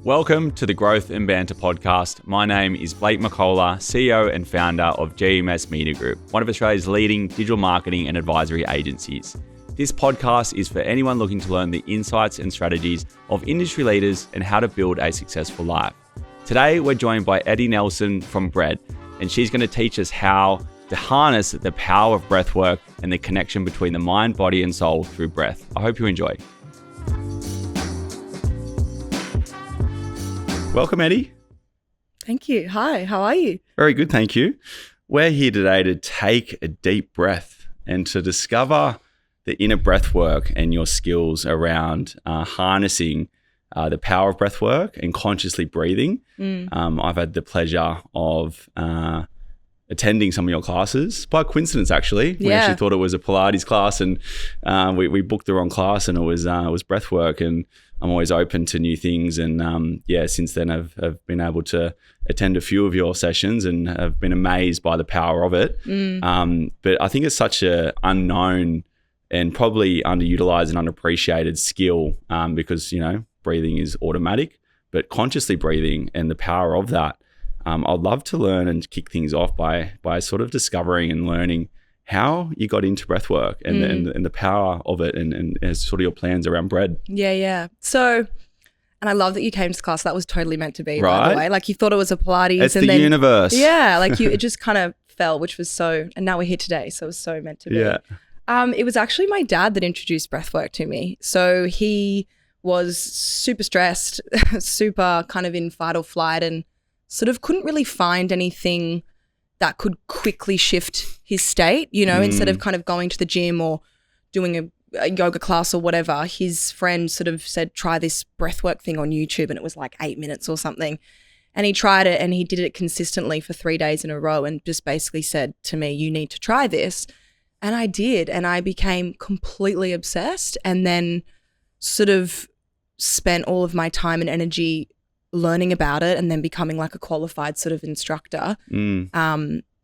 Welcome to the Growth and Banter podcast. My name is Blake McCullough, CEO and founder of GMS Media Group, one of Australia's leading digital marketing and advisory agencies. This podcast is for anyone looking to learn the insights and strategies of industry leaders and how to build a successful life. Today, we're joined by Eddie Nelson from Bred, and she's going to teach us how to harness the power of breathwork and the connection between the mind, body, and soul through breath. I hope you enjoy. Welcome, Eddie. Thank you. Hi, how are you? Very good, thank you. We're here today to take a deep breath and to discover the inner breath work and your skills around harnessing the power of breath work and consciously breathing. I've had the pleasure of attending some of your classes by coincidence, actually. We actually thought it was a Pilates class, and we booked the wrong class, and it was breath work. And I'm always open to new things, and since then I've been able to attend a few of your sessions and have been amazed by the power of it. But I think it's such a unknown and probably underutilized and underappreciated skill because, you know, breathing is automatic, but consciously breathing and the power of that, I'd love to learn and kick things off by sort of discovering and learning how you got into breathwork and the power of it and sort of your plans around Bred. Yeah. So, and I love that you came to class. That was totally meant to be, right? By the way. Like you thought it was a Pilates. It's the universe. Yeah, like it just kind of fell, which was so, and now we're here today. So it was so meant to be. Yeah. It was actually my dad that introduced breathwork to me. So he was super stressed, super kind of in fight or flight, and sort of couldn't really find anything that could quickly shift his state, you know, instead of kind of going to the gym or doing a yoga class or whatever. His friend sort of said, try this breathwork thing on YouTube, and it was like 8 minutes or something. And he tried it, and he did it consistently for 3 days in a row, and just basically said to me, you need to try this. And I did, and I became completely obsessed, and then sort of spent all of my time and energy learning about it, and then becoming like a qualified sort of instructor.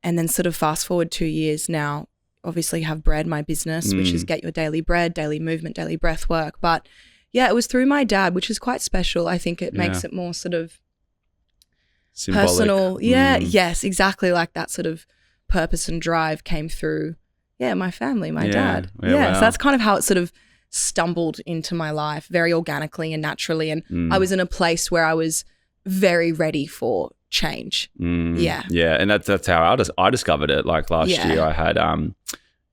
And then sort of fast forward 2 years now, obviously have Bred, my business, which is get your daily Bred, daily movement, daily breath work. But yeah, it was through my dad, which is quite special. I think it makes it more sort of symbolic. Personal. Yeah, yes, exactly. Like that sort of purpose and drive came through, my family, my dad. Wow. So that's kind of how it sort of stumbled into my life very organically and naturally. And I was in a place where I was very ready for change. Yeah, and that's how I discovered it. Like last year, I had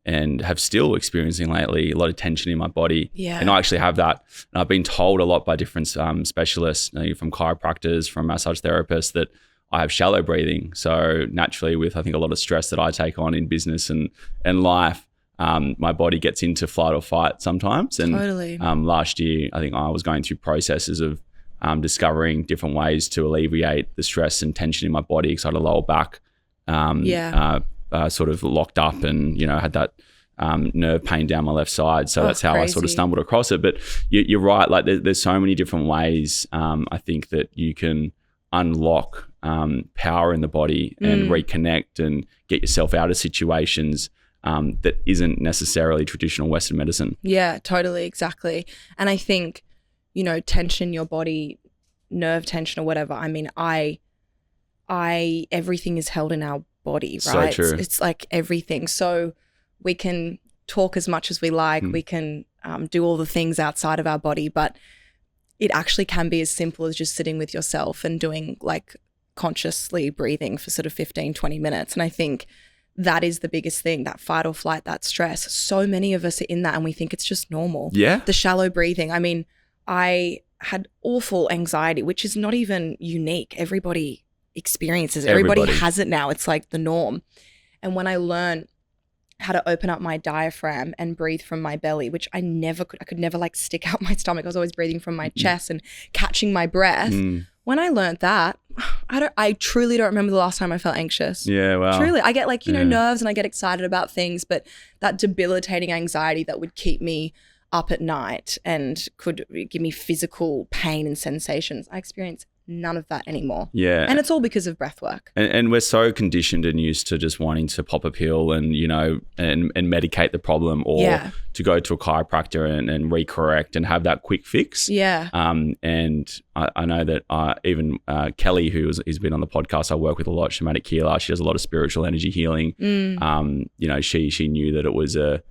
and have still experiencing lately a lot of tension in my body. And I actually have that. And I've been told a lot by different specialists, you know, from chiropractors, from massage therapists, that I have shallow breathing. So naturally, with I think a lot of stress that I take on in business and life, my body gets into flight or fight sometimes. And totally. Last year, I think I was going through processes of discovering different ways to alleviate the stress and tension in my body because I had a lower back sort of locked up, and, you know, had that nerve pain down my left side. So that's how I sort of stumbled across it. But you're right. Like there's so many different ways I think that you can unlock power in the body and reconnect and get yourself out of situations that isn't necessarily traditional Western medicine. Yeah, totally. Exactly. And I think, you know, tension in your body, nerve tension or whatever. I mean, everything is held in our body, right? So true. It's like everything. So we can talk as much as we like. We can do all the things outside of our body, but it actually can be as simple as just sitting with yourself and doing like consciously breathing for sort of 15, 20 minutes. And I think that is the biggest thing, that fight or flight, that stress. So many of us are in that and we think it's just normal. Yeah. The shallow breathing. I mean, I had awful anxiety, which is not even unique. Everybody experiences it. Everybody has it now. It's like the norm. And when I learned how to open up my diaphragm and breathe from my belly, which I could never like stick out my stomach. I was always breathing from my chest and catching my breath. When I learned that, I truly don't remember the last time I felt anxious. Yeah, wow. Truly. I get like, you know, nerves and I get excited about things, but that debilitating anxiety that would keep me up at night and could give me physical pain and sensations, I experience none of that anymore. Yeah. And it's all because of breath work. And we're so conditioned and used to just wanting to pop a pill and, and medicate the problem, or to go to a chiropractor and recorrect and have that quick fix. Yeah. And I know that even Kelly, who's been on the podcast, I work with a lot, shamanic healer. She does a lot of spiritual energy healing. She knew that it was an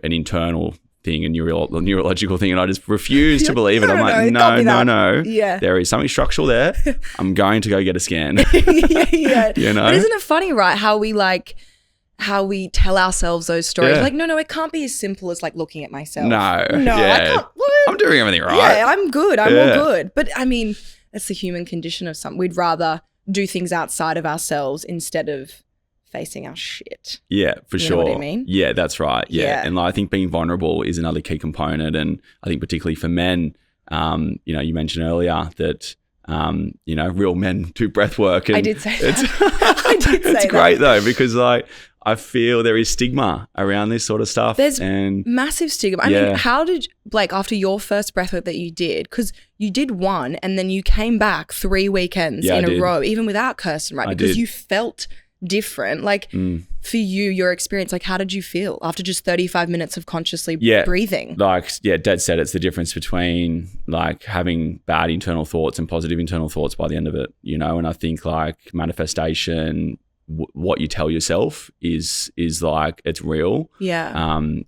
internal thing, a neurological thing, and I just refuse to believe it. I'm like, no. Yeah. There is something structural there. I'm going to go get a scan. Yeah. But isn't it funny, right? How we tell ourselves those stories. Like, no, it can't be as simple as like looking at myself. No. I can't. What? I'm doing everything right. Yeah, I'm good. I'm all good. But I mean, that's the human condition of something. We'd rather do things outside of ourselves instead of facing our shit. Yeah, for sure. You know what I mean? Yeah, that's right. Yeah. And I think being vulnerable is another key component. And I think particularly for men, you mentioned earlier that, real men do breath work. And I did say that. I did say that. It's great though, because like, I feel there is stigma around this sort of stuff. There's massive stigma. I mean, how did, like, after your first breathwork that you did, because you did one and then you came back 3 weekends in a row, even without Kirsten, right? Because you felt different. Like, for you, your experience, like, how did you feel after just 35 minutes of consciously breathing? Like, Dad said, it's the difference between like having bad internal thoughts and positive internal thoughts by the end of it, and I think like manifestation, what you tell yourself is like, it's real. And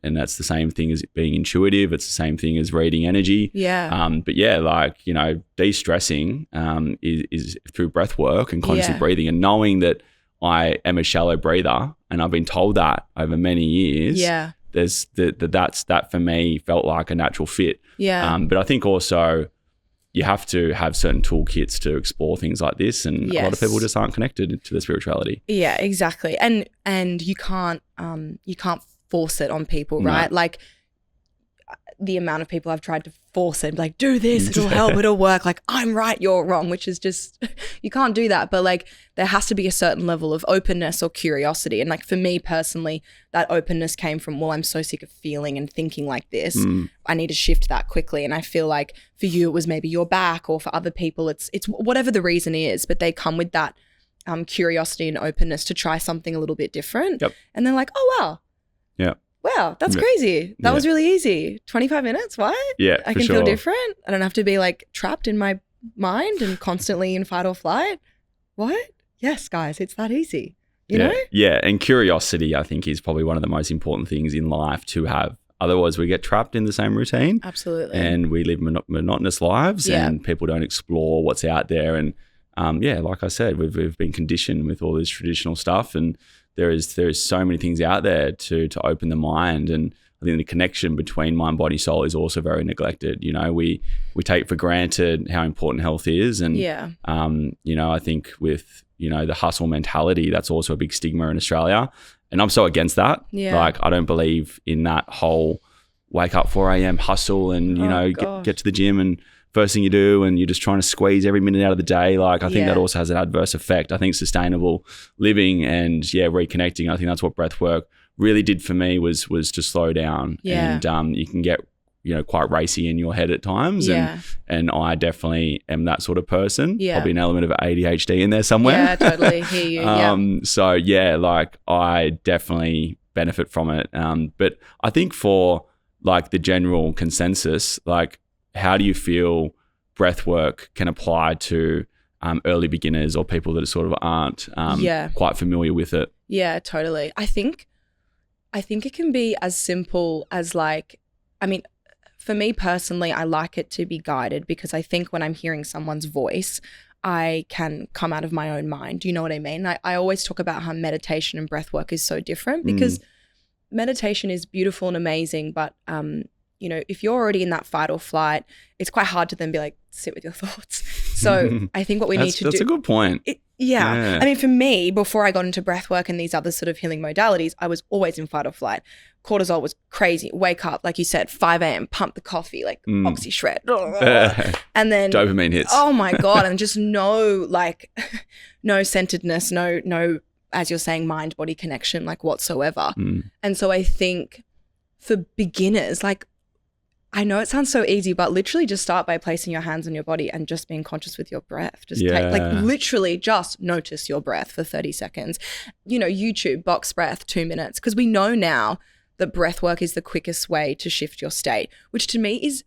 that's the same thing as being intuitive. It's the same thing as reading energy. But de-stressing is through breath work and conscious breathing, and knowing that I am a shallow breather, and I've been told that over many years. There's that for me felt like a natural fit. But I think also you have to have certain toolkits to explore things like this, and a lot of people just aren't connected to their spirituality. Yeah, exactly. And you can't force it on people, right? Like, the amount of people I've tried to force it, like, do this, it'll help, it'll work. Like, I'm right, you're wrong, which is just, you can't do that. But like, there has to be a certain level of openness or curiosity. And like, for me personally, that openness came from, well, I'm so sick of feeling and thinking like this. I need to shift that quickly. And I feel like for you, it was maybe your back, or for other people, it's whatever the reason is, but they come with that curiosity and openness to try something a little bit different. And they're like, oh, wow. Wow, that's crazy. That was really easy. 25 minutes, what? I can feel different. I don't have to be like trapped in my mind and constantly in fight or flight. What? Yes, guys, it's that easy. You know? Yeah, and curiosity, I think, is probably one of the most important things in life to have. Otherwise, we get trapped in the same routine. Absolutely. And we live monotonous lives, and people don't explore what's out there. And like I said, we've been conditioned with all this traditional stuff, and there is so many things out there to open the mind. And I think the connection between mind, body, soul is also very neglected. We take for granted how important health is. And, I think with, the hustle mentality, that's also a big stigma in Australia. And I'm so against that. Like, I don't believe in that whole wake up 4 a.m. hustle and, get to the gym and first thing you do, and you're just trying to squeeze every minute out of the day. Like, I think that also has an adverse effect. I think sustainable living and reconnecting, I think that's what breath work really did for me, was to slow down. And you can get, quite racy in your head at times. And I definitely am that sort of person. Probably an element of ADHD in there somewhere. Yeah, totally. Hear you. So like, I definitely benefit from it. But I think for like the general consensus, like, how do you feel breath work can apply to early beginners or people that sort of aren't quite familiar with it? Yeah, totally. I think it can be as simple as like, I mean, for me personally, I like it to be guided, because I think when I'm hearing someone's voice, I can come out of my own mind. Do you know what I mean? I always talk about how meditation and breath work is so different, because meditation is beautiful and amazing, but if you're already in that fight or flight, it's quite hard to then be like, sit with your thoughts. So I think what we need to do. That's a good point. I mean, for me, before I got into breath work and these other sort of healing modalities, I was always in fight or flight. Cortisol was crazy. Wake up, like you said, 5 a.m., pump the coffee, like oxy shred. And then dopamine hits. Oh my God. And just no centeredness, no, as you're saying, mind body connection, like whatsoever. And so I think for beginners, like, I know it sounds so easy, but literally just start by placing your hands on your body and just being conscious with your breath. Just literally just notice your breath for 30 seconds. YouTube, box breath, 2 minutes. Because we know now that breath work is the quickest way to shift your state, which to me is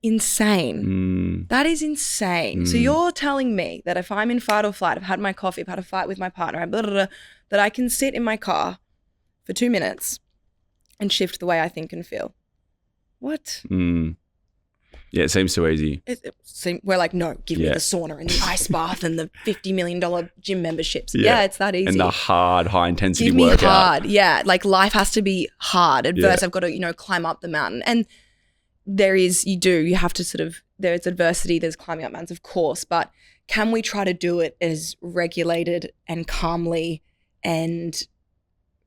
insane. That is insane. So you're telling me that if I'm in fight or flight, I've had my coffee, I've had a fight with my partner, blah, blah, blah, that I can sit in my car for 2 minutes and shift the way I think and feel. What? Yeah, it seems so easy. We're like, no, give me the sauna and the ice bath and the $50 million gym memberships. Yeah, it's that easy. And the hard, high intensity workout. Give me hard. Yeah, like life has to be hard. At first, I've got to, climb up the mountain. And you have to there's adversity, there's climbing up mountains, of course. But can we try to do it as regulated and calmly and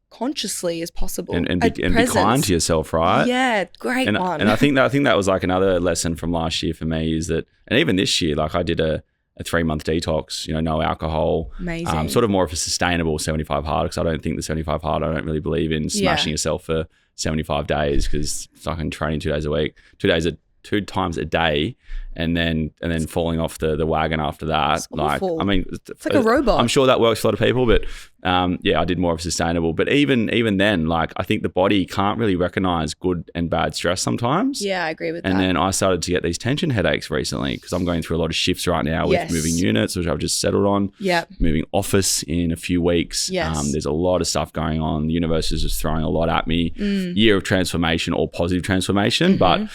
consciously as possible and be kind to yourself, right? Yeah, great one. And I think that was like another lesson from last year for me is that, and even this year, like I did a 3-month detox, no alcohol. Amazing. Sort of more of a sustainable 75 hard, because I don't think the 75 hard, I don't really believe in smashing yourself for 75 days, because it's like I'm training 2 days a week, 2 times a day, and then falling off the wagon after that. It's awful. It's like a robot. I'm sure that works for a lot of people, but I did more of a sustainable. But even then, like I think the body can't really recognize good and bad stress sometimes. Yeah, I agree with that. And then I started to get these tension headaches recently because I'm going through a lot of shifts right now with moving units, which I've just settled on. Yeah. Moving office in a few weeks. Yes. There's a lot of stuff going on. The universe is just throwing a lot at me. Year of transformation or positive transformation. But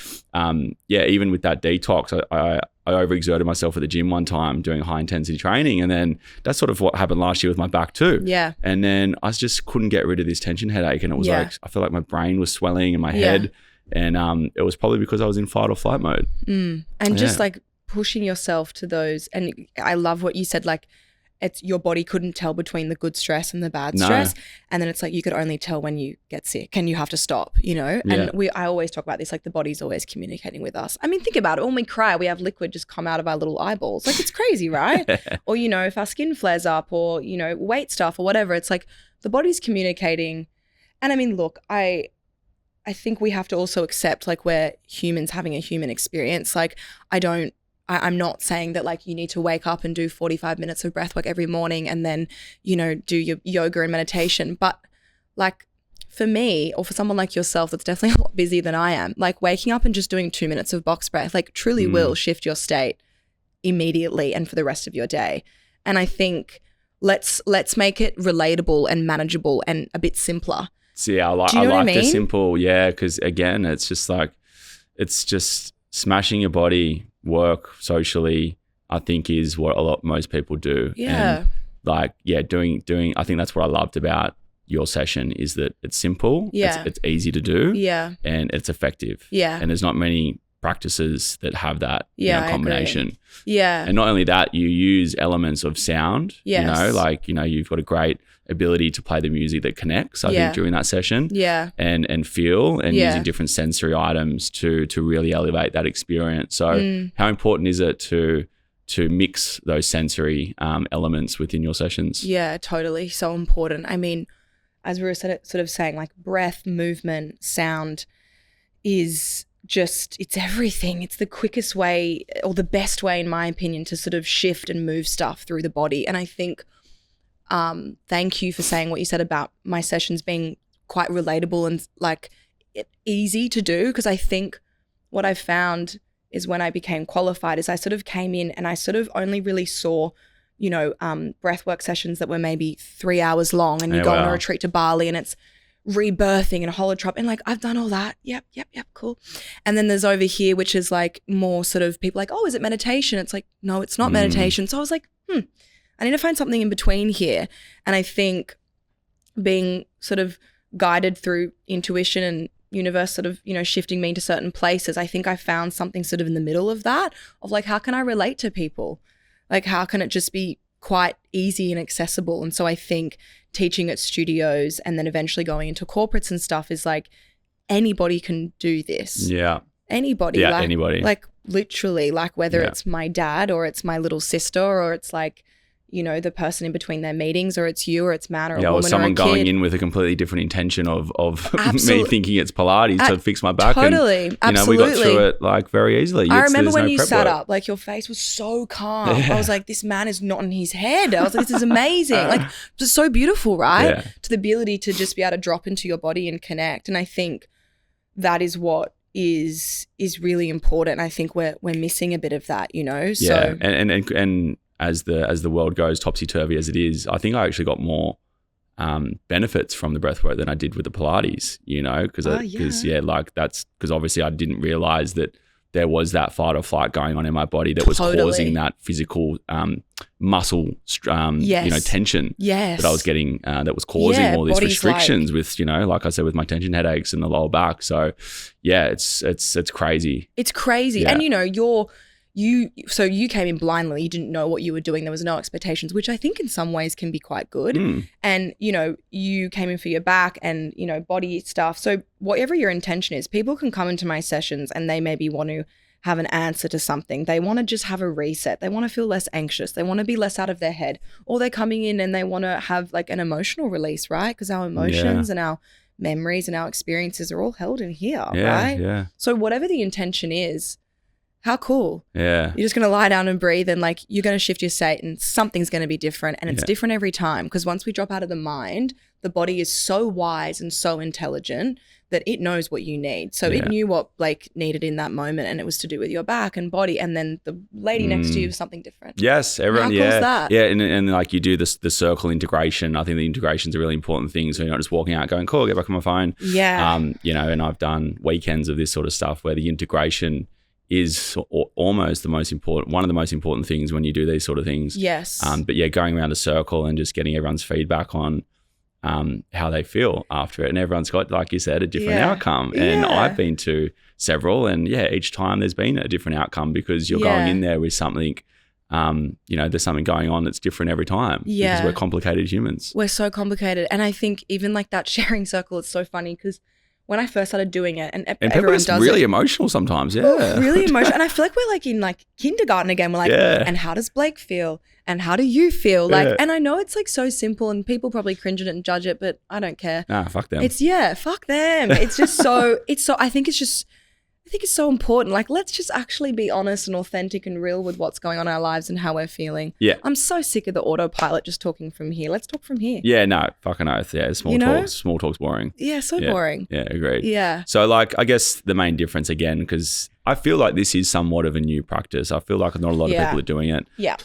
even with that detox, I overexerted myself at the gym one time doing high intensity training, and then that's sort of what happened last year with my back too. Yeah. And then I just couldn't get rid of this tension headache, and it was like I feel like my brain was swelling in my head, and it was probably because I was in fight or flight mode. And just like pushing yourself to those, and I love what you said, like it's your body couldn't tell between the good stress and the bad stress. And then it's like you could only tell when you get sick and you have to stop, And I always talk about this, like the body's always communicating with us. I mean, think about it. When we cry, we have liquid just come out of our little eyeballs. Like it's crazy, right? Or, if our skin flares up or, weight stuff or whatever, it's like the body's communicating. And I mean, look, I think we have to also accept like we're humans having a human experience. Like I'm not saying that like you need to wake up and do 45 minutes of breath work every morning and then, do your yoga and meditation. But like for me, or for someone like yourself that's definitely a lot busier than I am, like waking up and just doing 2 minutes of box breath, like truly will shift your state immediately and for the rest of your day. And I think let's make it relatable and manageable and a bit simpler. So I like the simple, because again, it's just smashing your body. Work socially, I think, is what most people do. Yeah. And doing. I think that's what I loved about your session is that it's simple. Yeah. It's easy to do. Yeah. And it's effective. Yeah. And there's not many practices that have that combination. I agree. Yeah. And not only that, you use elements of sound. Yes. You've got a great ability to play the music that connects, I think, during that session. Yeah. And feel and using different sensory items to really elevate that experience. So how important is it to mix those sensory elements within your sessions? Yeah, totally. So important. I mean, as we were sort of saying, like breath, movement, sound is just, it's everything. It's the quickest way or the best way, in my opinion, to sort of shift and move stuff through the body. And I think thank you for saying what you said about my sessions being quite relatable and like easy to do, because I think what I found is when I became qualified is I sort of came in and I sort of only really saw, breathwork sessions that were maybe 3 hours long, and you go on a retreat to Bali and it's rebirthing and holotrope, and like I've done all that. Yep, cool. And then there's over here, which is like more sort of people like, oh, is it meditation? It's like, no, it's not meditation. So I was like, I need to find something in between here. And I think being sort of guided through intuition and universe sort of, shifting me into certain places, I think I found something sort of in the middle of that, of like, how can I relate to people? Like, how can it just be quite easy and accessible? And so I think teaching at studios and then eventually going into corporates and stuff is like, anybody can do this. Yeah. Anybody. Yeah, anybody. Like literally, like whether it's my dad or it's my little sister or it's like, you know, the person in between their meetings, or it's you, or it's man, or a Yeah, woman, or someone or a going kid. in with a completely different intention of me thinking it's Pilates to fix my back. Totally, and, absolutely. We got through it like very easily. I remember when no you prep sat work. up, like your face was so calm. I was like, this man is not in his head. I was like, this is amazing. Like, just so beautiful, right? Yeah. To the ability to just be able to drop into your body and connect. And I think that is what is really important. I think we're missing a bit of that, you know. So and as the world goes topsy-turvy as it is, I think I actually got more benefits from the breath work than I did with the Pilates, you know, because like that's because obviously I didn't realize that there was that fight or flight going on in my body that was causing that physical muscle you know, tension that I was getting that was causing all these restrictions with, you know, like I said, with my tension headaches and the lower back. So yeah, it's crazy. It's crazy. And you know, so you came in blindly, you didn't know what you were doing, there was no expectations, which I think in some ways can be quite good. And you know, you came in for your back and, you know, body stuff. So whatever your intention is, people can come into my sessions and they maybe want to have an answer to something. They want to just have a reset. They want to feel less anxious. They want to be less out of their head. Or they're coming in and they want to have like an emotional release, right? Because our emotions and our memories and our experiences are all held in here, right? Yeah. So whatever the intention is, how cool. Yeah. You're just going to lie down and breathe, and like you're going to shift your state and something's going to be different, and it's different every time, because once we drop out of the mind, the body is so wise and so intelligent that it knows what you need. So it knew what Blake needed in that moment, and it was to do with your back and body, and then the lady next to you was something different. Yes, everyone. How cool is that? Yeah, and like you do the circle integration. I think the integration is a really important thing. So you're not just walking out going, "Cool, get back on my phone." Yeah. You know, and I've done weekends of this sort of stuff where the integration is almost one of the most important things when you do these sort of things. Yes. But yeah, going around a circle and just getting everyone's feedback on how they feel after it. And everyone's got, like you said, a different outcome. And I've been to several, and each time there's been a different outcome, because you're going in there with something, you know, there's something going on that's different every time. Yeah. Because we're complicated humans. We're so complicated. And I think even like that sharing circle, it's so funny because when I first started doing it, and everyone does really it, emotional sometimes, really emotional. And I feel like we're like in like kindergarten again. We're like, and how does Blake feel? And how do you feel? Like, and I know it's like so simple, and people probably cringe at it and judge it, but I don't care. Nah, fuck them. Fuck them. It's just I think it's so important. Like, let's just actually be honest and authentic and real with what's going on in our lives and how we're feeling. Yeah. I'm so sick of the autopilot just talking from here. Let's talk from here. Yeah, no, fucking oath. Yeah, small talk's boring. Yeah, so boring. Yeah, agreed. Yeah. So like, I guess the main difference again, because I feel like this is somewhat of a new practice. I feel like not a lot of people are doing it. Yeah.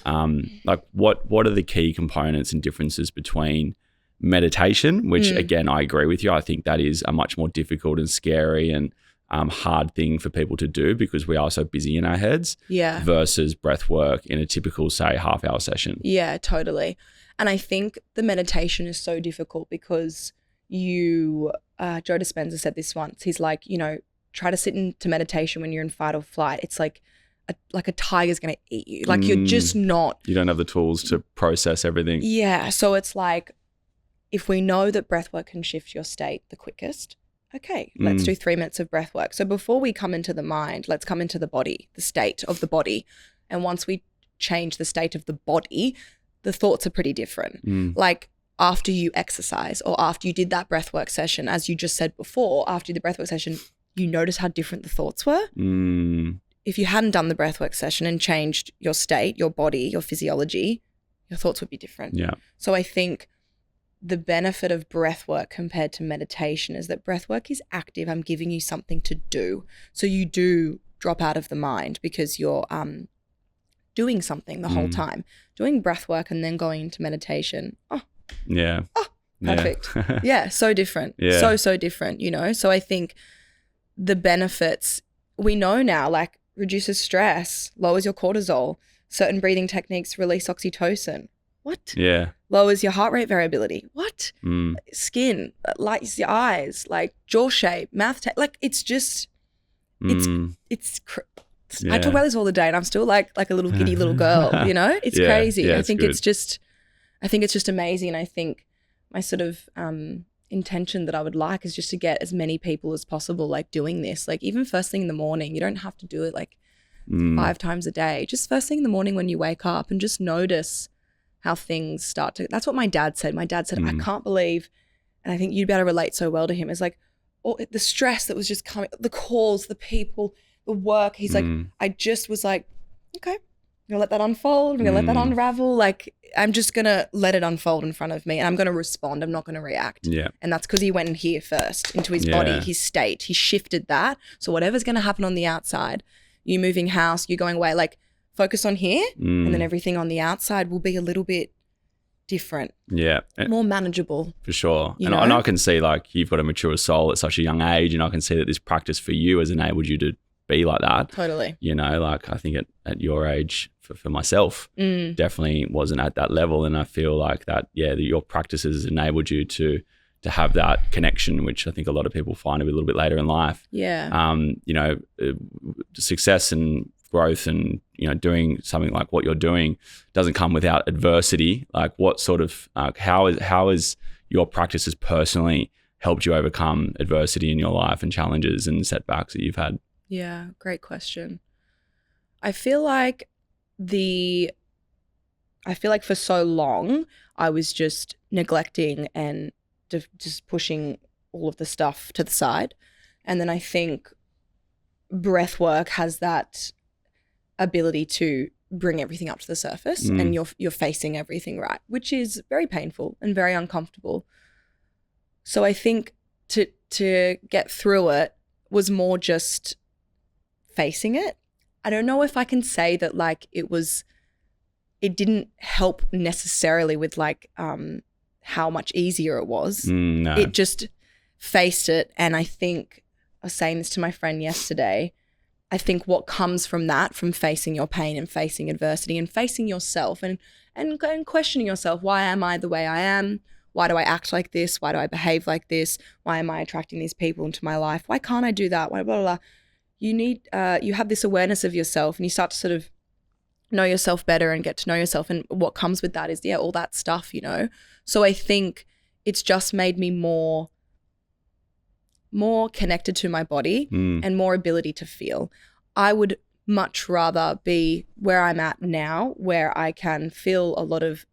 Like what are the key components and differences between meditation, which again, I agree with you. I think that is a much more difficult and scary and hard thing for people to do because we are so busy in our heads, versus breath work in a typical, say, half-hour session. Yeah, totally. And I think the meditation is so difficult because Joe Dispenza said this once. He's like, you know, try to sit into meditation when you're in fight or flight. It's like a tiger's going to eat you. Like you're just not. You don't have the tools to process everything. Yeah. So it's like, if we know that breath work can shift your state the quickest, okay, let's do 3 minutes of breath work. So before we come into the mind, let's come into the body, the state of the body. And once we change the state of the body, the thoughts are pretty different. Like after you exercise or after you did that breath work session, as you just said before, after the breath work session, you notice how different the thoughts were. If you hadn't done the breath work session and changed your state, your body, your physiology, your thoughts would be different. Yeah. So I think the benefit of breath work compared to meditation is that breath work is active. I'm giving you something to do. So you do drop out of the mind because you're doing something the whole time. Doing breath work and then going into meditation. Perfect. Yeah, so different. Yeah. So different, you know? So I think the benefits we know now, like reduces stress, lowers your cortisol, certain breathing techniques release oxytocin. What? Yeah. Lowers your heart rate variability. What? Skin, lights your eyes, like jaw shape, mouth like it's just, I talk about this all the day and I'm still like a little giddy little girl, you know? It's crazy. Yeah, I think it's just amazing. And I think my sort of intention that I would like is just to get as many people as possible like doing this. Like even first thing in the morning, you don't have to do it like 5 times a day. Just first thing in the morning when you wake up and just notice how things start to, that's what my dad said. My dad said, I can't believe, and I think you'd better relate so well to him. It's like all the stress that was just coming, the calls, the people, the work. He's like, I just was like, okay, I'm gonna let that unfold. I'm gonna let that unravel. Like, I'm just gonna let it unfold in front of me, and I'm gonna respond. I'm not gonna react. Yeah. And that's because he went in here first, into his body, his state. He shifted that. So whatever's gonna happen on the outside, you moving house, you going away, like focus on here, and then everything on the outside will be a little bit different. Yeah. More manageable. For sure. And I can see like you've got a mature soul at such a young age, and I can see that this practice for you has enabled you to be like that. Totally. You know, like I think at your age for myself, definitely wasn't at that level. And I feel like that, your practices enabled you to have that connection, which I think a lot of people find a little bit later in life. Yeah. You know, success and growth and, you know, doing something like what you're doing doesn't come without adversity. Like what sort of, how is your practices personally helped you overcome adversity in your life and challenges and setbacks that you've had? Yeah, great question. I feel like for so long I was just neglecting and just pushing all of the stuff to the side. And then I think breath work has that ability to bring everything up to the surface, and you're facing everything right, which is very painful and very uncomfortable. So I think to get through it was more just facing it. I don't know if I can say that like it didn't help necessarily with like how much easier it was. No. It just faced it. And I think I was saying this to my friend yesterday, I think what comes from that, from facing your pain and facing adversity and facing yourself and questioning yourself, why am I the way I am? Why do I act like this? Why do I behave like this? Why am I attracting these people into my life? Why can't I do that? Why blah, blah, blah. You have this awareness of yourself, and you start to sort of know yourself better and get to know yourself. And what comes with that is, all that stuff, you know? So I think it's just made me more connected to my body and more ability to feel. I would much rather be where I'm at now, where I can feel a lot of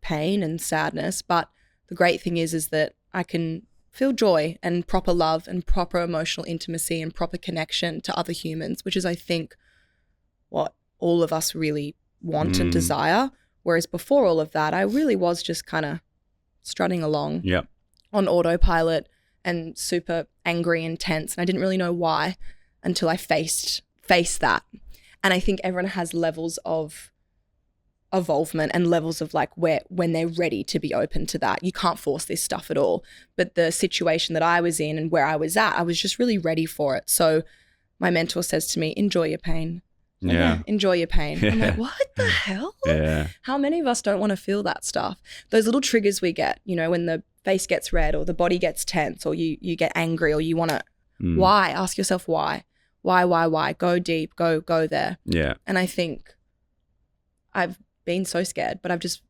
pain and sadness. But the great thing is that I can feel joy and proper love and proper emotional intimacy and proper connection to other humans, which is, I think, what all of us really want and desire. Whereas before all of that, I really was just kind of strutting along on autopilot and super angry and tense. And I didn't really know why until I faced that. And I think everyone has levels of involvement and levels of like when they're ready to be open to that. You can't force this stuff at all. But the situation that I was in and where I was at, I was just really ready for it. So my mentor says to me, enjoy your pain. Enjoy your pain. I'm like, what the hell? Yeah. How many of us don't want to feel that stuff? Those little triggers we get, you know, when the face gets red or the body gets tense or you get angry or you want to, why? Ask yourself why. Why? Go deep, go there. Yeah. And I think I've been so scared, but I've just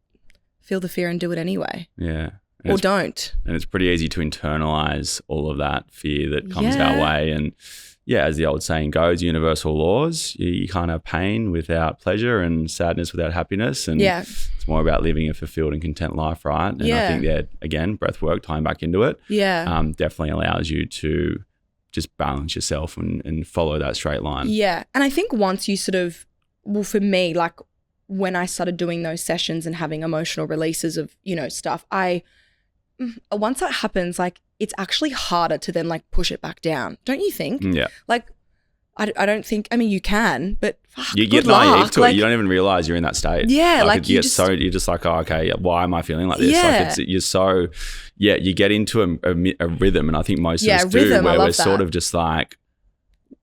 feel the fear and do it anyway. Yeah. Or don't. And it's pretty easy to internalize all of that fear that comes our way. And as the old saying goes, universal laws, you can't have pain without pleasure and sadness without happiness. And it's more about living a fulfilled and content life, right? And I think again, breath work, tying back into it, definitely allows you to just balance yourself and follow that straight line. Yeah. And I think once you sort of, well, for me, like when I started doing those sessions and having emotional releases of, you know, stuff, once that happens, like it's actually harder to then like push it back down. Don't you think? Yeah. Like, I don't think, I mean, you can, but you get naive to it. You don't even realize you're in that state. Yeah. Like you're just like, oh, okay, why am I feeling like this? Like you get into a rhythm. And I think most of us do, where we're sort of just like,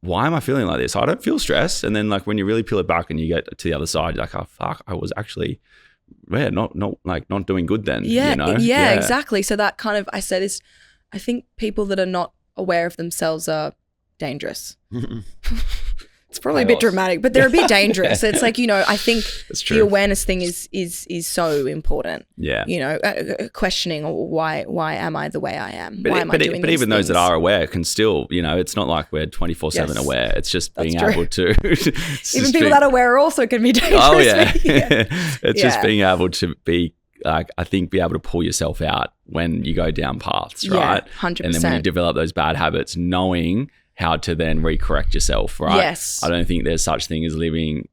why am I feeling like this? I don't feel stressed. And then like when you really peel it back and you get to the other side, you're like, oh fuck, I was actually not doing good then. Yeah. You know? Yeah, exactly. So that kind of, I say this, I think people that are not aware of themselves are dangerous. It's probably a bit dramatic, but they're a bit dangerous. It's like, I think the awareness thing is so important. Yeah. Questioning why am I the way I am? Why am I doing But these even those that things? are aware can still, it's not like we're 24/7 aware. It's just being able to. Even people that are aware also can be dangerous. Oh, yeah. It's just being able to be, I think, be able to pull yourself out when you go down paths, right? 100%. And then when you develop those bad habits, knowing how to then recorrect yourself, right? Yes. I don't think there's such thing as living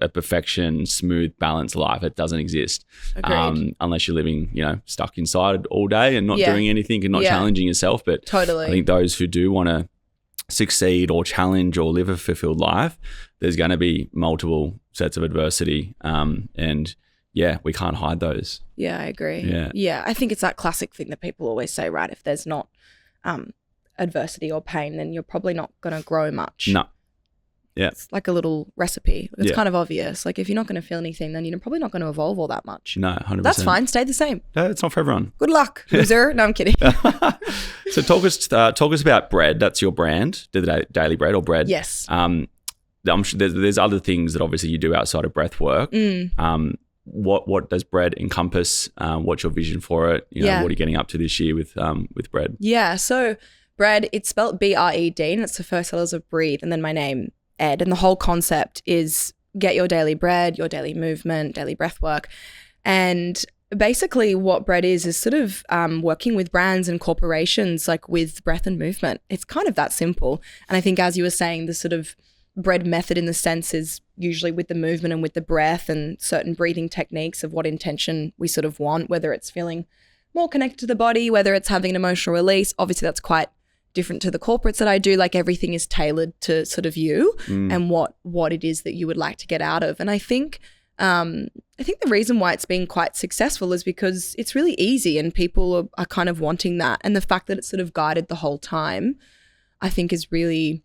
a perfection, smooth, balanced life. It doesn't exist. Unless you're living, stuck inside all day and not doing anything and not challenging yourself. But totally. I think those who do want to succeed or challenge or live a fulfilled life, there's going to be multiple sets of adversity. And we can't hide those. Yeah, I agree. Yeah. I think it's that classic thing that people always say, right? If there's not adversity or pain, then you're probably not going to grow much. No. Yeah. It's like a little recipe. It's kind of obvious. Like if you're not going to feel anything, then you're probably not going to evolve all that much. No, 100%. That's fine. Stay the same. No, it's not for everyone. Good luck, loser. No, I'm kidding. So talk us about Bred. That's your brand, the Daily Bred or Bred. Yes. I'm sure there's other things that obviously you do outside of breath work. What does Bred encompass? What's your vision for it? What are you getting up to this year with Bred? Yeah. So Bred, it's spelled Bred, and it's the first letters of breathe, and then my name, Ed. And the whole concept is get your daily bread, your daily movement, daily breath work. And basically what Bred is sort of working with brands and corporations like with breath and movement. It's kind of that simple. And I think as you were saying, the sort of Bred method in the sense is usually with the movement and with the breath and certain breathing techniques of what intention we sort of want, whether it's feeling more connected to the body, whether it's having an emotional release. Obviously that's quite different to the corporates that I do. Like everything is tailored to sort of you and what it is that you would like to get out of. And I think the reason why it's been quite successful is because it's really easy and people are kind of wanting that. And the fact that it's sort of guided the whole time, I think is really,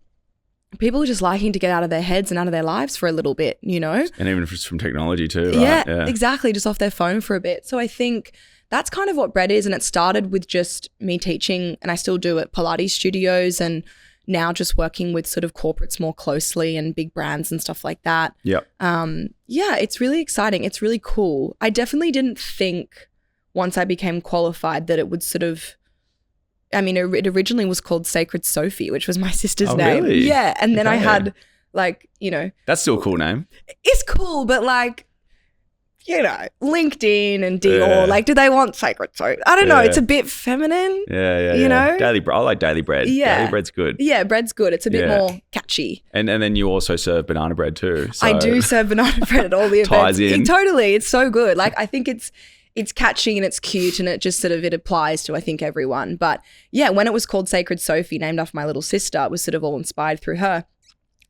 people are just liking to get out of their heads and out of their lives for a little bit, And even if it's from technology too, right? Yeah, exactly. Just off their phone for a bit. So I think that's kind of what Bred is. And it started with just me teaching, and I still do at Pilates studios, and now just working with sort of corporates more closely and big brands and stuff like that. Yep. It's really exciting. It's really cool. I definitely didn't think once I became qualified that it would sort of, it originally was called Sacred Sophie, which was my sister's name. Really? Yeah. And then I had That's still a cool name. It's cool, but LinkedIn and Dior, do they want Sacred Sophie? I don't know. It's a bit feminine. Yeah. Daily Bread. I like Daily Bread. Yeah. Daily Bread's good. Yeah, bread's good. It's a bit more catchy. And then you also serve banana bread too. So. I do serve banana bread at all the events. Ties in. Totally. It's so good. I think it's catchy and it's cute, and it just sort of, it applies to, I think, everyone. But yeah, when it was called Sacred Sophie, named after my little sister, it was sort of all inspired through her.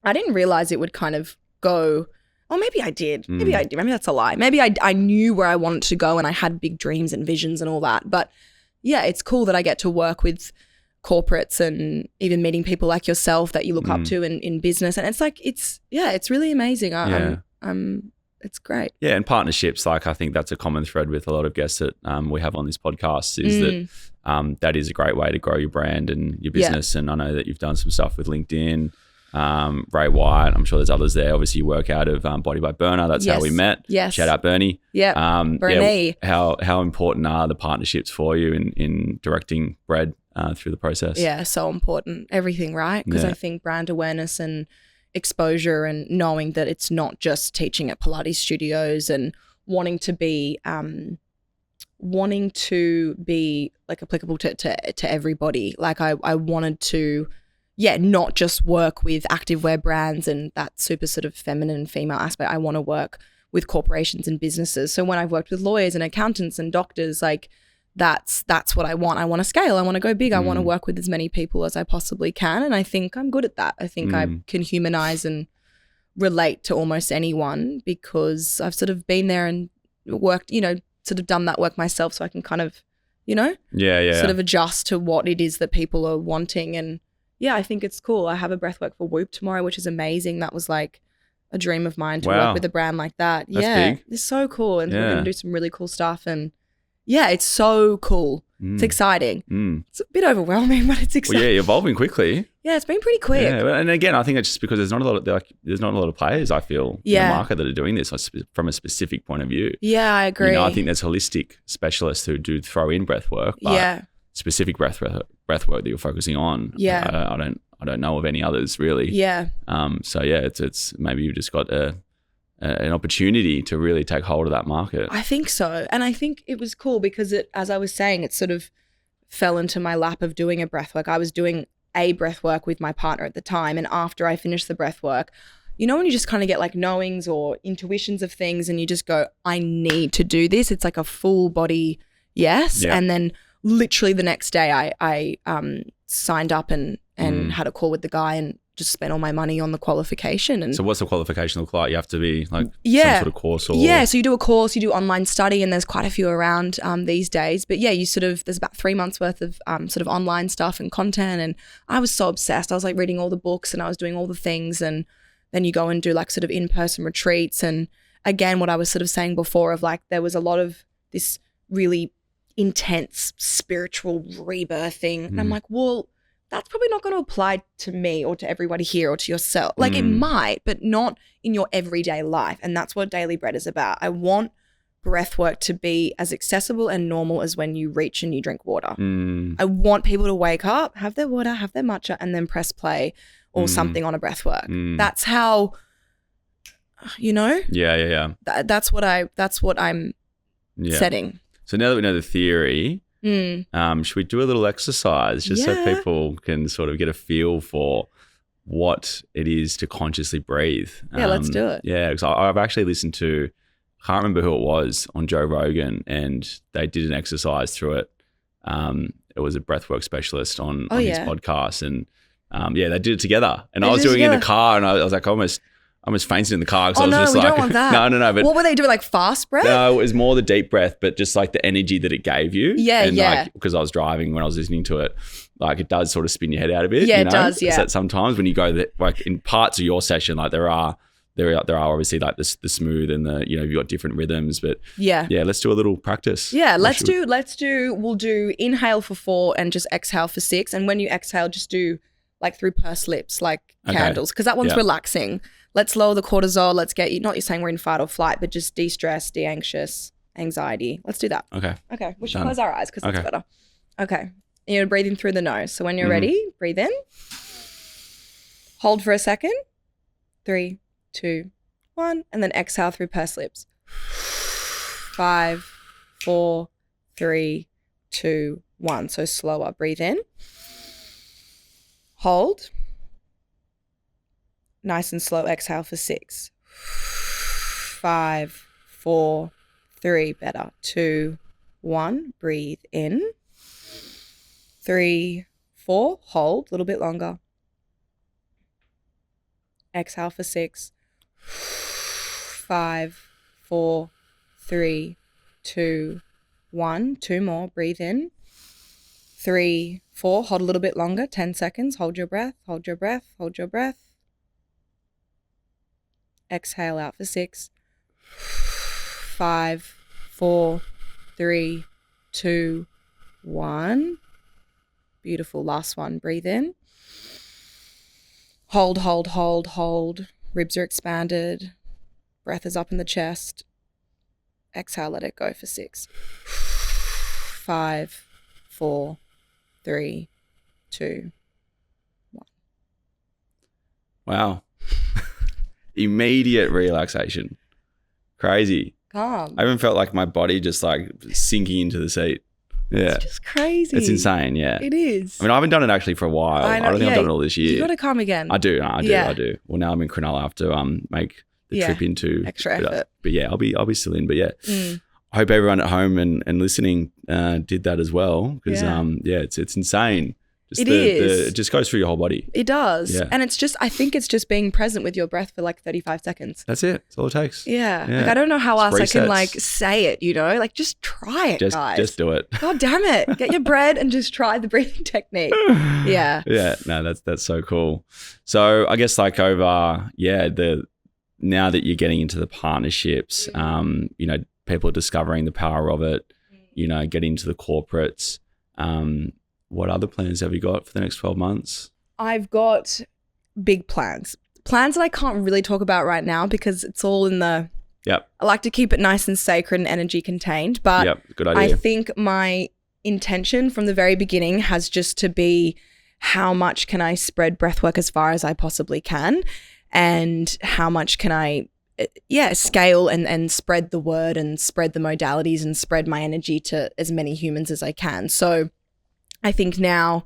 I didn't realize it would kind of go, or maybe I did. Maybe I did. Maybe that's a lie. Maybe I knew where I wanted to go and I had big dreams and visions and all that. But yeah, it's cool that I get to work with corporates and even meeting people like yourself that you look up to in business. And it's it's really amazing. It's great. Yeah, and partnerships, I think that's a common thread with a lot of guests that we have on this podcast is that that is a great way to grow your brand and your business. And I know that you've done some stuff with LinkedIn, Ray White. I'm sure there's others there. Obviously, you work out of Body by Burner. That's how we met. Yes. Shout out Bernie. Yeah. Bernie. How important are the partnerships for you in directing Bred through the process? Yeah, so important. Everything, right? Because I think brand awareness and exposure and knowing that it's not just teaching at Pilates studios and wanting to be applicable to everybody. I wanted to not just work with activewear brands and that super sort of feminine female aspect. I want to work with corporations and businesses. So when I've worked with lawyers and accountants and doctors, that's what I want. I want to scale. I want to go big. I want to work with as many people as I possibly can. And I think I'm good at that. I think I can humanize and relate to almost anyone because I've sort of been there and worked, sort of done that work myself, so I can kind of, sort of adjust to what it is that people are wanting. And yeah, I think it's cool. I have a breathwork for Whoop tomorrow, which is amazing. That was like a dream of mine to work with a brand like that. That's big. It's so cool. And we're going to do some really cool stuff. And yeah, it's so cool. It's exciting. It's a bit overwhelming, but it's exciting. Well, yeah, evolving quickly. Yeah, it's been pretty quick. Yeah, and again, I think it's just because there's not a lot of players, I feel, in the market that are doing this from a specific point of view. Yeah, I agree. I think there's holistic specialists who do throw in breath work, but specific breath work that you're focusing on. Yeah. I don't know of any others really. Yeah. So yeah, it's maybe you've just got an opportunity to really take hold of that market. I think so. And I think it was cool because as I was saying, it sort of fell into my lap of doing a breath work. I was doing a breath work with my partner at the time. And after I finished the breath work, when you just kind of get like knowings or intuitions of things and you just go, I need to do this. It's like a full body yes. Yeah. And then literally the next day I signed up and had a call with the guy and just spent all my money on the qualification. And so what's the qualification look like? You have to be like some sort of course or? Yeah, so you do a course, you do online study, and there's quite a few around these days. But yeah, there's about 3 months worth of sort of online stuff and content. And I was so obsessed. I was like reading all the books and I was doing all the things. And then you go and do like sort of in-person retreats. And again, what I was sort of saying before of like there was a lot of this really intense spiritual rebirthing. And I'm like, well, that's probably not going to apply to me or to everybody here or to yourself. Like it might, but not in your everyday life. And that's what Daily Bred is about. I want breathwork to be as accessible and normal as when you reach and you drink water. I want people to wake up, have their water, have their matcha, and then press play or something on a breathwork. That's how, Yeah. That's what I'm setting. So now that we know the theory, should we do a little exercise just so people can sort of get a feel for what it is to consciously breathe? Yeah, let's do it. Yeah, because I've actually listened to, I can't remember who it was, on Joe Rogan, and they did an exercise through it. It was a breathwork specialist on his podcast, and they did it together. And I was doing it in the car, and I was like almost fainted in the car because I was just we like, don't want that. No. But what were they doing? Like fast breath? No, it was more the deep breath, but just like the energy that it gave you. Yeah. Like, because I was driving when I was listening to it, like it does sort of spin your head out a bit. Yeah, it does. Yeah. So sometimes when you go like in parts of your session, like there are obviously like the smooth and the you've got different rhythms, but let's do a little practice. Yeah, we'll do inhale for 4 and just exhale for 6. And when you exhale, just do like through pursed lips, like candles, because that one's relaxing. Let's lower the cortisol. Let's get you, not you're saying we're in fight or flight, but just de-stress, de-anxious, anxiety. Let's do that. Okay. We should close our eyes because that's better. Okay. You're breathing through the nose. So when you're ready, breathe in. Hold for a second. 3, 2, 1. And then exhale through pursed lips. 5, 4, 3, 2, 1. So slower. Breathe in. Hold. Nice and slow exhale for 6. 5, 4, 3, better. 2, 1. Breathe in. 3, 4. Hold a little bit longer. Exhale for 6. 5, 4, 3, 2, 1. 2 more. Breathe in. 3, 4. Hold a little bit longer. 10 seconds. Hold your breath. Hold your breath. Hold your breath. Exhale out for 6. 5, 4, 3, 2, 1. Beautiful. Last one. Breathe in. Hold, hold, hold, hold. Ribs are expanded. Breath is up in the chest. Exhale, let it go for 6. 5, 4, 3, 2, 1. Wow. Immediate relaxation. Crazy. Calm. I even felt like my body just like sinking into the seat. Yeah. It's just crazy. It's insane, yeah. It is. I mean, I haven't done it actually for a while. I don't think I've done it all this year. You got to come again. I do. I do. Well, now I'm in Cronulla. I have to make the trip into extra effort. But yeah, I'll be still in. But yeah, I hope everyone at home and listening did that as well because it's insane. It just goes through your whole body. It does. Yeah. And I think it's just being present with your breath for like 35 seconds. That's it. That's all it takes. Yeah. Like I don't know how else I can like say it, like just try it, guys. Just do it. God damn it. Get your bread and just try the breathing technique. Yeah. Yeah. No, that's so cool. So I guess like over, now that you're getting into the partnerships, people are discovering the power of it, getting into the corporates. What other plans have you got for the next 12 months? I've got big plans that I can't really talk about right now because it's all in the, Yep. I like to keep it nice and sacred and energy contained, but Yep, good idea. I think my intention from the very beginning has just to be how much can I spread breathwork as far as I possibly can, and how much can I scale and spread the word and spread the modalities and spread my energy to as many humans as I can. So I think now,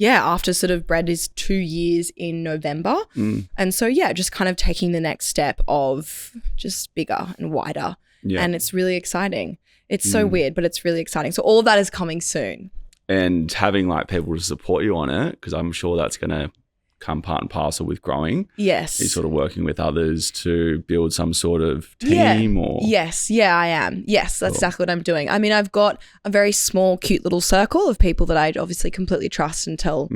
after sort of Bred is 2 years in November. And so, just kind of taking the next step of just bigger and wider. Yeah. And it's really exciting. It's so weird, but it's really exciting. So all of that is coming soon. And having like people to support you on it, because I'm sure that's going to come part and parcel with growing. Yes. You're sort of working with others to build some sort of team or? Yes. Yeah, I am. Yes, that's exactly what I'm doing. I mean, I've got a very small, cute little circle of people that I obviously completely trust and tell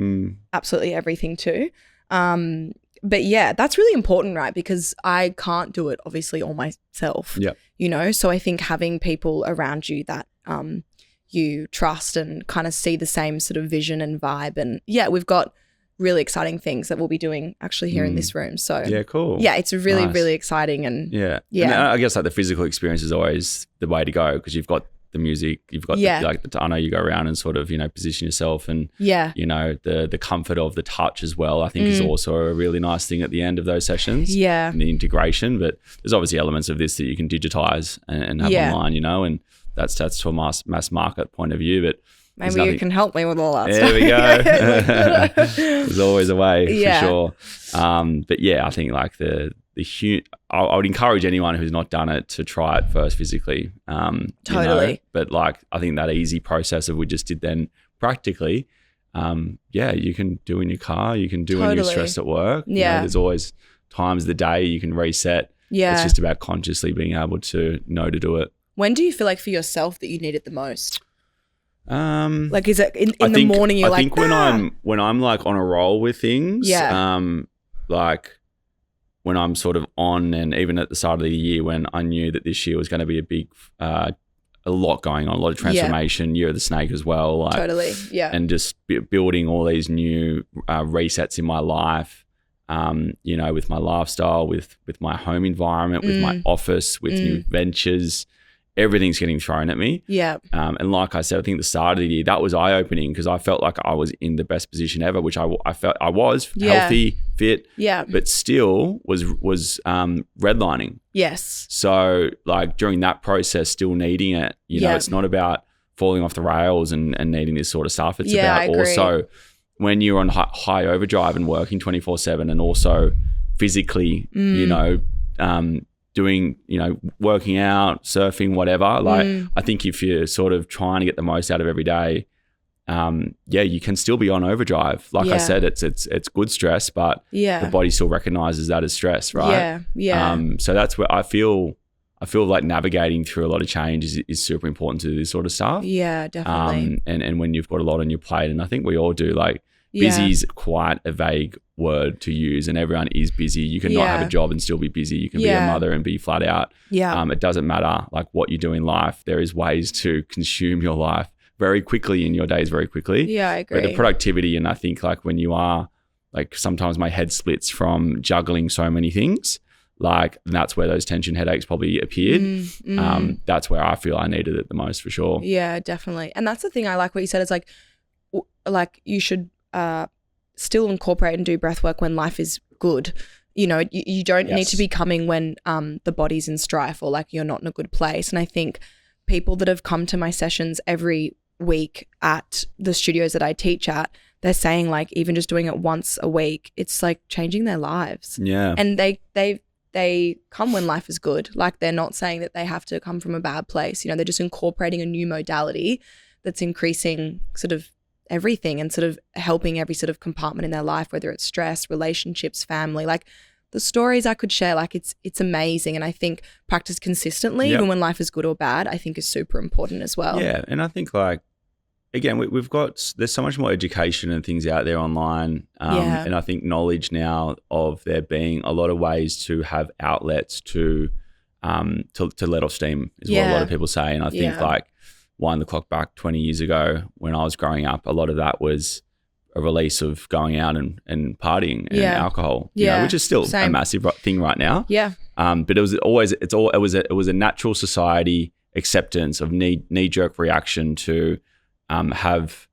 absolutely everything to. But yeah, that's really important, right? Because I can't do it obviously all myself, so I think having people around you that you trust and kind of see the same sort of vision and vibe. And we've got really exciting things that we'll be doing actually here in this room. So cool. Yeah, it's really, really exciting. And And I guess like the physical experience is always the way to go because you've got the music, you've got I know you go around and sort of, position yourself and, the comfort of the touch as well, I think is also a really nice thing at the end of those sessions. Yeah. And the integration, but there's obviously elements of this that you can digitize and have online, and that's to a mass market point of view, but maybe you can help me with all that stuff. There we go. There's always a way for sure. But I think like I would encourage anyone who's not done it to try it first physically. Totally. But like I think that easy process of we just did then practically, you can do in your car, you can do when you're stressed at work. There's always times of the day you can reset. Yeah. It's just about consciously being able to know to do it. When do you feel like for yourself that you need it the most? Like is it in the morning you're I think when I'm like on a roll with things, like when I'm sort of on, and even at the start of the year when I knew that this year was going to be a big a lot going on, a lot of transformation, year of the snake as well, like, totally, and just building all these new resets in my life, with my lifestyle, with my home environment, with my office, with new ventures. Everything's getting thrown at me. Yeah. And like I said, I think at the start of the year, that was eye-opening because I felt like I was in the best position ever, which I felt I was healthy, fit, but still was redlining. Yes. So like during that process, still needing it, it's not about falling off the rails and needing this sort of stuff. It's about also when you're on high overdrive and working 24/7 and also physically, doing, working out, surfing, whatever. Like, I think if you're sort of trying to get the most out of every day, you can still be on overdrive. Like I said, it's good stress, but the body still recognizes that as stress, right? So that's where I feel like navigating through a lot of change is super important to do this sort of stuff. Yeah, definitely. And when you've got a lot on your plate, and I think we all do, like, busy is quite a vague word to use, and everyone is busy. You can not have a job and still be busy. You can be a mother and be flat out. It doesn't matter like what you do in life. There is ways to consume your life very quickly in your days very quickly. Yeah, I agree. But the productivity, and I think like when you are like, sometimes my head splits from juggling so many things. Like, and that's where those tension headaches probably appeared. That's where I feel I needed it the most for sure. Yeah, definitely. And that's the thing I like what you said. It's like you should still incorporate and do breath work when life is good. You don't need to be coming when the body's in strife or like you're not in a good place. And I think people that have come to my sessions every week at the studios that I teach at, they're saying like even just doing it once a week, it's like changing their lives. Yeah. And they come when life is good. Like, they're not saying that they have to come from a bad place. They're just incorporating a new modality that's increasing sort of everything and sort of helping every sort of compartment in their life, whether it's stress, relationships, family. Like, the stories I could share, like it's amazing. And I think practice consistently, even when life is good or bad, I think is super important as well. Yeah. And I think like, again, there's so much more education and things out there online. And I think knowledge now of there being a lot of ways to have outlets to let off steam is what a lot of people say. And I think like, wind the clock back 20 years ago when I was growing up, a lot of that was a release of going out and partying and alcohol, you know, which is still a massive thing right now. Yeah. But it was a natural society acceptance of knee-jerk reaction to have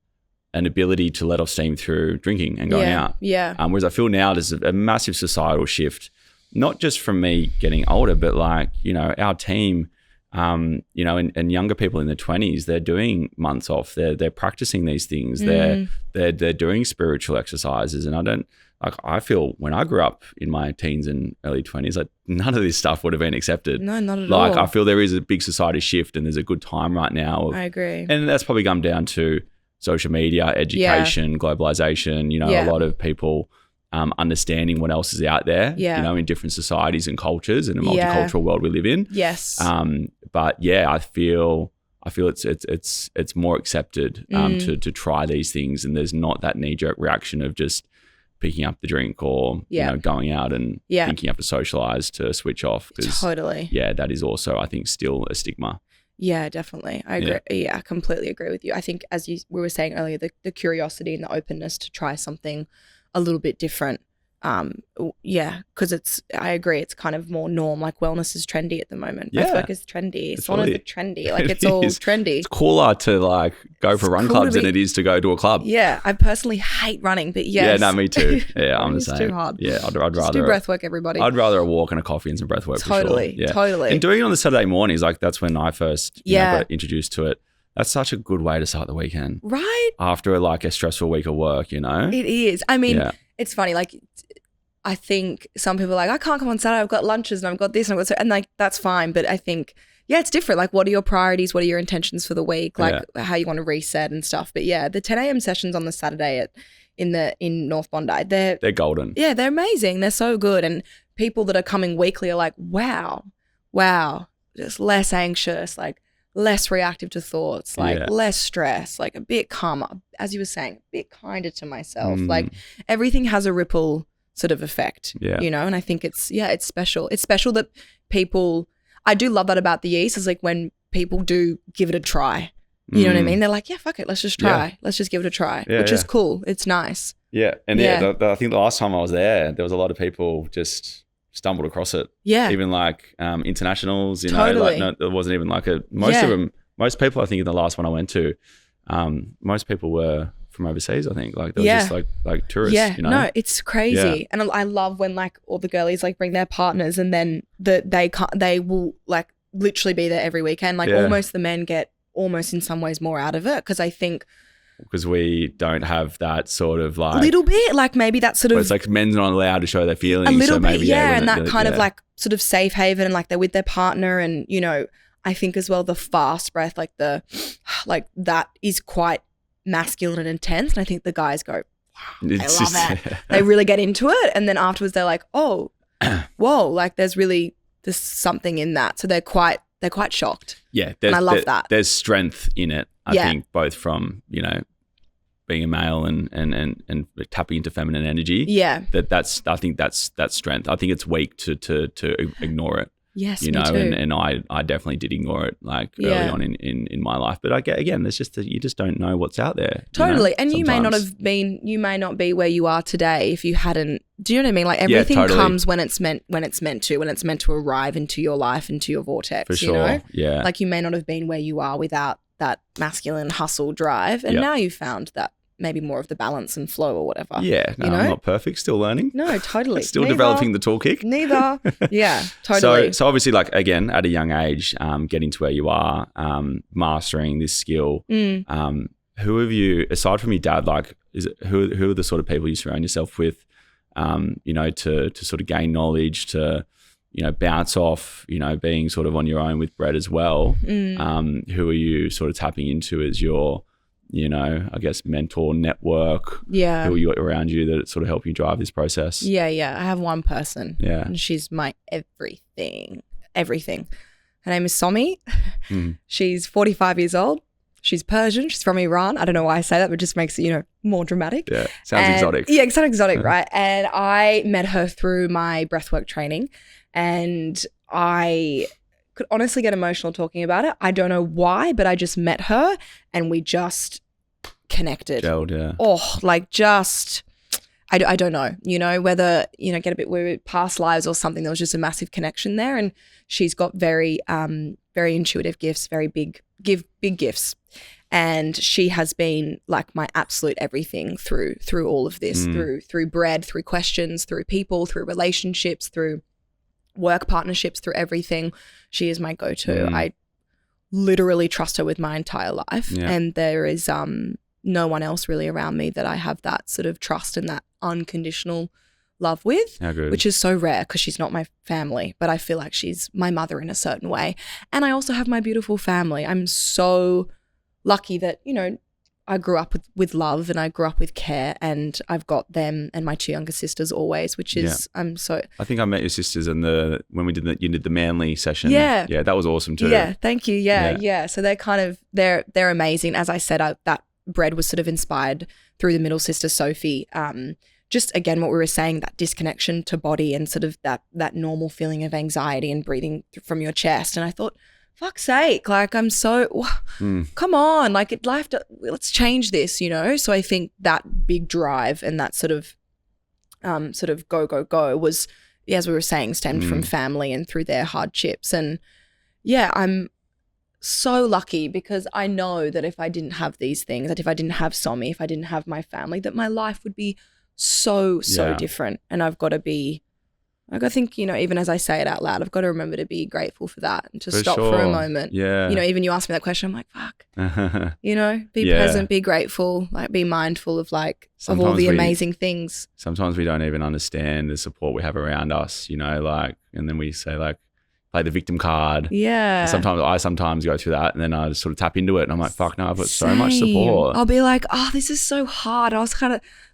an ability to let off steam through drinking and going out. Yeah. Whereas I feel now there's a massive societal shift, not just from me getting older, but like, you know, our team, you know, and younger people in their 20s, they're doing months off. They're practicing these things. They're doing spiritual exercises. And I feel when I grew up in my teens and early 20s, like none of this stuff would have been accepted. No, not at all. Like I feel there is a big society shift and there's a good time right now. I agree. And that's probably come down to social media, education, globalization, you know, a lot of people understanding what else is out there, you know, in different societies and cultures and a multicultural world we live in. Yes. But yeah, I feel it's more accepted to try these things, and there's not that knee-jerk reaction of just picking up the drink or you know, going out and thinking you have to socialize to switch off. Totally. Yeah, that is also, I think, still a stigma. Yeah, definitely. I agree. Yeah, I completely agree with you. I think, as we were saying earlier, the curiosity and the openness to try something a little bit different. Because I agree, it's kind of more norm. Like wellness is trendy at the moment. Breathwork is trendy. Saunas are trendy. Like it's all trendy. It's cooler to like go for run clubs than it is to go to a club. Yeah, I personally hate running, but yes. Yeah, no, me too. Yeah, I'm the same. It's too hard. Yeah, I'd Just rather do breathwork, everybody. I'd rather a walk and a coffee and some breathwork. Totally, for sure. Yeah. totally. And doing it on the Saturday mornings, like that's when I first got introduced to it. That's such a good way to start the weekend. Right. After like a stressful week of work, you know? It is. I mean, it's funny. Like, I think some people are like, I can't come on Saturday. I've got lunches and I've got this and I've got so, and like, that's fine. But I think, it's different. Like, what are your priorities? What are your intentions for the week? Like how you want to reset and stuff. But yeah, the 10 a.m. sessions on the Saturday in North Bondi, they're golden. Yeah, they're amazing. They're so good. And people that are coming weekly are like, wow, just less anxious, like less reactive to thoughts, like less stress, like a bit calmer, as you were saying, a bit kinder to myself. Like everything has a ripple sort of effect, you know, and I think it's special. It's special that people, I do love that about the yeast, is like when people do give it a try, you know what I mean? They're like, yeah, fuck it, let's just try. Let's just give it a try, which is cool. It's nice. Yeah. And I think the last time I was there was a lot of people just stumbled across it. Yeah. Even like internationals, you know, like it wasn't even like most people, I think in the last one I went to, most people were from overseas, I think. Like they were just like tourists, you know? No, it's crazy. And I love when like all the girlies like bring their partners and then they will like literally be there every weekend. Like almost the men get almost in some ways more out of it, because I think because we don't have that sort of like a little bit like maybe that sort of it's like men's not allowed to show their feelings a little so bit, maybe and that kind of like sort of safe haven, and like they're with their partner, and you know, I think as well the fast breath, like that is quite masculine and intense, and I think the guys go, wow, I love it. They really get into it, and then afterwards they're like, oh, whoa, like there's something in that, so they're quite shocked. And I love that. There's strength in it, I think, both from, you know, being a male and tapping into feminine energy. I think that's strength. I think it's weak to ignore it. Yes, you know, me too. and I definitely did ignore it like early on in my life. But again, there's just you just don't know what's out there. Totally, you know, and sometimes. you may not be where you are today if you hadn't. Do you know what I mean? Like everything comes when it's meant to arrive into your life, into your vortex. For sure, you know? yeah. Like you may not have been where you are without that masculine hustle drive, and now you've found that. Maybe more of the balance and flow or whatever. Yeah, no, you know? I'm not perfect. Still learning. No, totally. Still developing the tool kick. Neither. Yeah, totally. So obviously, like again, at a young age, getting to where you are, mastering this skill. Who have you, aside from your dad, like, who are the sort of people you surround yourself with? You know, to sort of gain knowledge, to you know, bounce off, you know, being sort of on your own with Bred as well. Who are you sort of tapping into as your, you know, I guess mentor network? Yeah. Who are you around you that sort of help you drive this process? Yeah. I have one person. Yeah. And she's my everything. Her name is Somi. She's 45 years old. She's Persian. She's from Iran. I don't know why I say that, but it just makes it, you know, more dramatic. Yeah. Sounds exotic. Yeah, it sounds exotic, right? And I met her through my breathwork training, and I could honestly get emotional talking about it. I don't know why, but I just met her and we just connected. Gelled, yeah. Oh, like just, I don't know, whether, get a bit weird, past lives or something. There was just a massive connection there. And she's got very, very intuitive gifts, very big gifts. And she has been like my absolute everything through all of this, through Bred, through questions, through people, through relationships, through work partnerships, through everything. She is my go-to. I literally trust her with my entire life. Yeah. And there is no one else really around me that I have that sort of trust and that unconditional love with, which is so rare because she's not my family, but I feel like she's my mother in a certain way. And I also have my beautiful family. I'm so lucky that, I grew up with love and I grew up with care, and I've got them and my 2 younger sisters always, which is, I think I met your sisters when you did the Manly session. Yeah. Yeah, that was awesome too. Yeah, thank you. Yeah. So they're amazing. As I said, that Bred was sort of inspired through the middle sister, Sophie. Just again, what we were saying, that disconnection to body and sort of that normal feeling of anxiety and breathing from your chest. And I thought, fuck's sake, like I'm so, come on, like let's change this, So I think that big drive and that sort of go was, as we were saying, stemmed from family and through their hardships. And yeah, I'm so lucky because I know that if I didn't have these things, that if I didn't have Somi, if I didn't have my family, that my life would be so different. And I've got to be, like, I think, even as I say it out loud, I've got to remember to be grateful for that and to stop for a moment. Yeah. Even you asked me that question, I'm like, fuck, be present, be grateful, like be mindful of of all the amazing things. Sometimes we don't even understand the support we have around us, and then we say play the victim card. Yeah. And I sometimes go through that and then I just sort of tap into it and I'm like, fuck no, I've got so much support. I'll be like, oh, this is so hard.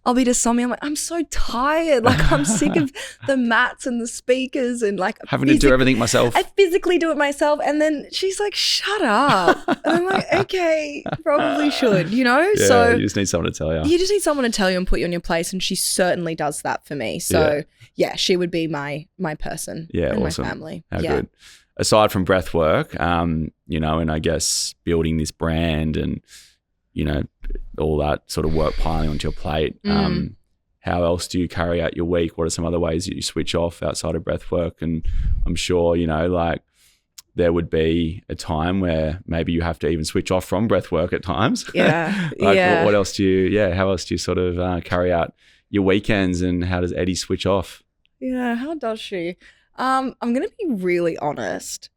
I'll be to Somi, I'm like, I'm so tired. Like I'm sick of the mats and the speakers and having to do everything myself. I physically do it myself. And then she's like, shut up. And I'm like, okay, probably should, Yeah, so you just need someone to tell you. You just need someone to tell you and put you in your place. And she certainly does that for me. So yeah, she would be my person and awesome. My family. How good. Aside from breath work, and I guess building this brand and, all that sort of work piling onto your plate, how else do you carry out your week? What are some other ways that you switch off outside of breath work? And I'm sure, there would be a time where maybe you have to even switch off from breath work at times. Yeah. What else how else do you sort of carry out your weekends, and how does Eddie switch off? Yeah, how does she? I'm going to be really honest.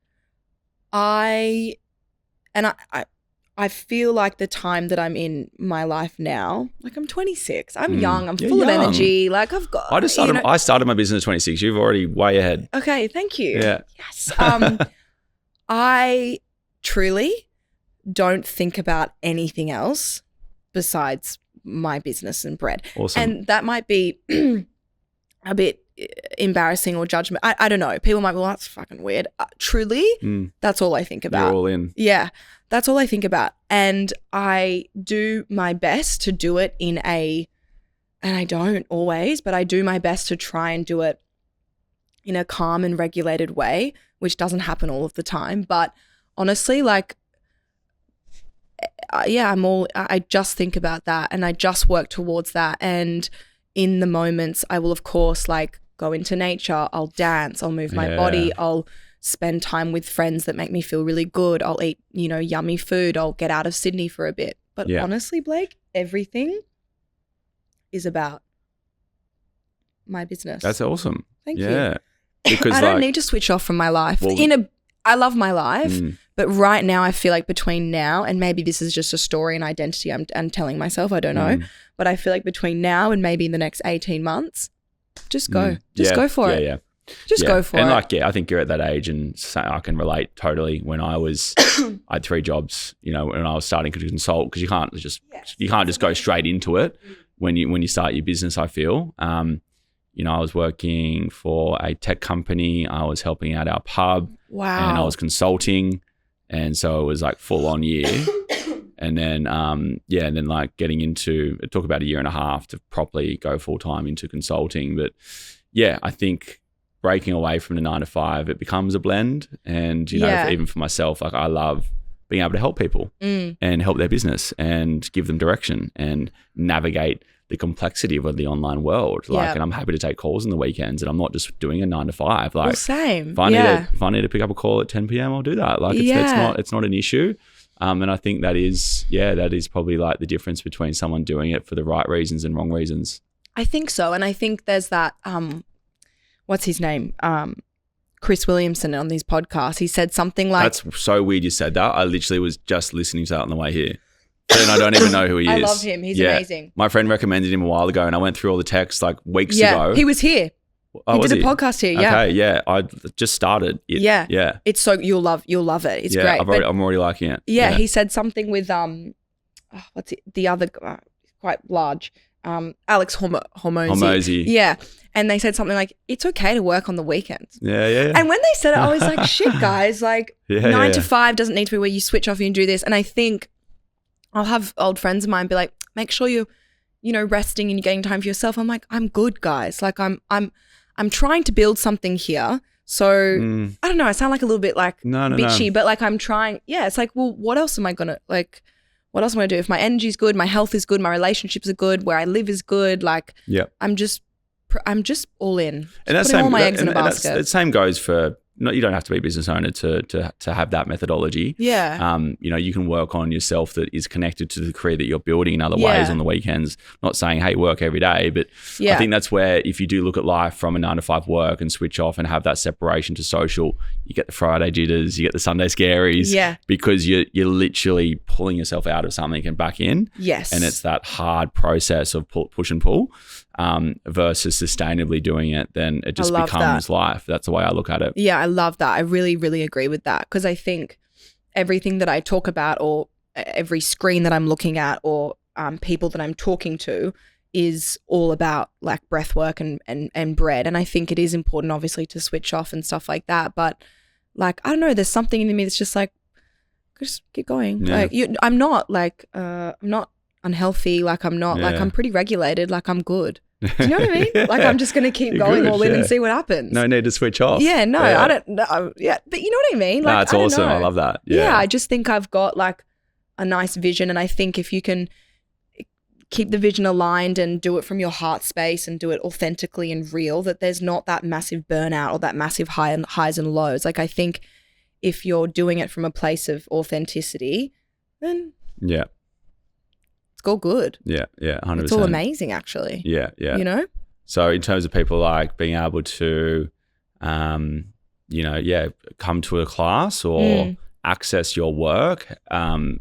I feel like the time that I'm in my life now, like I'm 26, I'm young, I'm full of energy. Like I've got, I started my business at 26. You've already way ahead. Okay. Thank you. Yeah. Yes. I truly don't think about anything else besides my business and Bred. Awesome. And that might be a bit embarrassing or judgment. I don't know. People might be, well, that's fucking weird. Truly, that's all I think about. You're all in. Yeah, that's all I think about. And I do my best to do it and I don't always, but I do my best to try and do it in a calm and regulated way, which doesn't happen all of the time. But honestly, I just think about that and I just work towards that. And in the moments, I will, of course, go into nature. I'll dance. I'll move my body. I'll spend time with friends that make me feel really good. I'll eat, yummy food. I'll get out of Sydney for a bit. But honestly, Blake, everything is about my business. That's awesome. Thank you. Because I don't need to switch off from my life. I love my life, but right now I feel like between now and maybe this is just a story and identity I'm telling myself, I don't know, but I feel like between now and maybe in the next 18 months, just go. Just go for it. Yeah. Just go for it. And I think you're at that age and I can relate totally. When I had 3 jobs, when I was starting to consult, because you can't just go straight into it when you start your business, I feel. I was working for a tech company. I was helping out our pub. Wow. And I was consulting. And so it was full on year. And then, getting into, it took about a year and a half to properly go full time into consulting. But yeah, I think breaking away from the 9 to 5, it becomes a blend. And, you know, even for myself, like I love being able to help people and help their business and give them direction and navigate the complexity of the online world. Like, and I'm happy to take calls on the weekends, and I'm not just doing a 9 to 5. Like, same. If I need to pick up a call at 10 p.m., I'll do that. Like, it's not an issue. And I think that is probably like the difference between someone doing it for the right reasons and wrong reasons. I think so. And I think there's that, what's his name? Chris Williamson on his podcast. He said something like... That's so weird you said that. I literally was just listening to that on the way here. And I don't even know who he is. I love him. He's amazing. My friend recommended him a while ago, and I went through all the texts like weeks ago. He was here. Oh, he did a podcast here. Okay, yeah. I just started it. Yeah. It's so you'll love it. It's great. I'm already liking it. Yeah, he said something with what's it? The other guy, quite large, Alex Hormozy. Yeah, and they said something like, "It's okay to work on the weekends." Yeah. And when they said it, I was like, "Shit, guys! Like 9 to 5 doesn't need to be where you switch off and do this." And I think I'll have old friends of mine be like, "Make sure you're, resting and you're getting time for yourself." I'm like, "I'm good, guys. Like I'm trying to build something here." So I don't know. I sound like a little bit like bitchy, but like I'm trying. Yeah, it's like, well, what else am I gonna like? What else am I gonna do? If my energy's good, my health is good, my relationships are good, where I live is good. Like, I'm just all in. And that's putting all my eggs in a basket. The same goes for. You don't have to be a business owner to have that methodology. Yeah. You can work on yourself that is connected to the career that you're building in other ways on the weekends. Not saying, hey, work every day, but I think that's where if you do look at life from a 9 to 5 work and switch off and have that separation to social, you get the Friday jitters, you get the Sunday scaries. Yeah. Because you're literally pulling yourself out of something and back in. Yes. And it's that hard process of push and pull. Versus sustainably doing it, then it just becomes life. That's the way I look at it. Yeah, I love that. I really, really agree with that, because I think everything that I talk about, or every screen that I'm looking at, or people that I'm talking to, is all about like breath work and Bred. And I think it is important, obviously, to switch off and stuff like that. But like, I don't know, there's something in me that's just like, just keep going. Yeah. Like I'm not unhealthy, like I'm not like, I'm pretty regulated, like I'm good. Do you know what I mean? Like I'm just gonna keep going all in and see what happens. No need to switch off. I don't know. Yeah, but you know what I mean? Like, it's awesome. I love that. Yeah, I just think I've got like a nice vision, and I think if you can keep the vision aligned and do it from your heart space and do it authentically and real, that there's not that massive burnout or that massive highs and lows. Like I think if you're doing it from a place of authenticity, then all good. Yeah, 100%. It's all amazing, actually. Yeah. So in terms of people like being able to, come to a class or access your work, how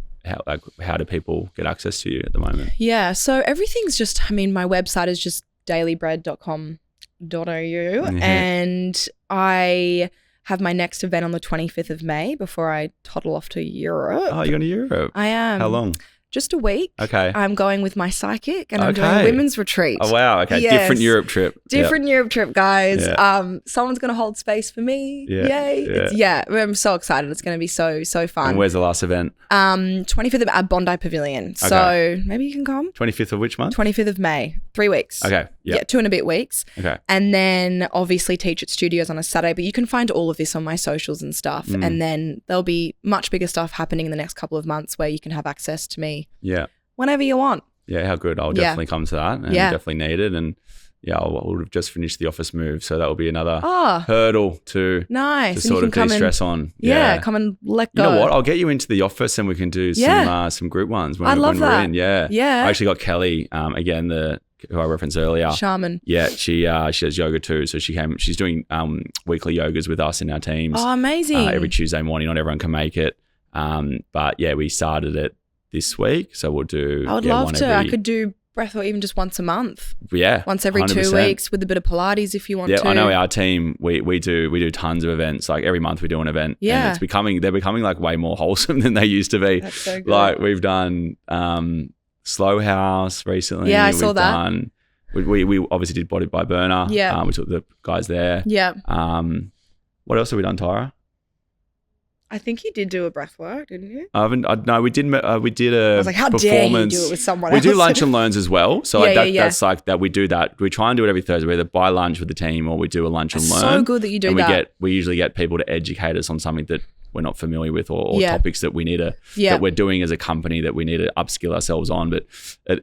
do people get access to you at the moment? Yeah, so everything's just, my website is just dailybred.com.au and I have my next event on the 25th of May before I toddle off to Europe. Oh, you're going to Europe? I am. How long? Just a week. Okay. I'm going with my psychic and I'm doing a women's retreat. Oh, wow. Okay. Yes. Different Europe trip. Different Europe trip, guys. Yeah. Someone's going to hold space for me. Yeah. Yay. Yeah. I'm so excited. It's going to be so fun. And where's the last event? 25th at Bondi Pavilion. Okay. So maybe you can come. 25th of which month? 25th of May. 3 weeks. Okay. Yep. Yeah. 2 and a bit weeks. Okay. And then obviously teach at studios on a Saturday, but you can find all of this on my socials and stuff. And then there'll be much bigger stuff happening in the next couple of months where you can have access to me. Yeah. Whenever you want. Yeah, how good. I'll definitely come to that and definitely need it. And I'll have just finished the office move. So that will be another hurdle to sort of de-stress on. Yeah, come and let go. You know what? I'll get you into the office and we can do some group ones when we're in. Yeah. I actually got Kelly, again, who I referenced earlier. Shaman. Yeah, she does yoga too. So she's doing weekly yogas with us in our teams. Oh, amazing. Every Tuesday morning. Not everyone can make it. But yeah, we started it this week, so we'll do. I would love to. I could do breathwork even just once a month. Yeah, once every 100%. 2 weeks with a bit of Pilates if you want to. Yeah, I know our team. We do tons of events. Like every month we do an event. Yeah, and they're becoming like way more wholesome than they used to be. That's so good. Like we've done Slow House recently. Yeah, I saw that. We obviously did Body by Burner. Yeah, we took the guys there. Yeah. What else have we done, Tyra? I think you did do a breath work, didn't you? No, we did a I was like, how dare you do it with someone else? We do lunch and learns as well. So that's like that. We do that. We try and do it every Thursday. We either buy lunch with the team or we do a lunch and learn. So good that you do that. We usually get people to educate us on something that we're not familiar with or topics that we need that we're doing as a company that we need to upskill ourselves on. But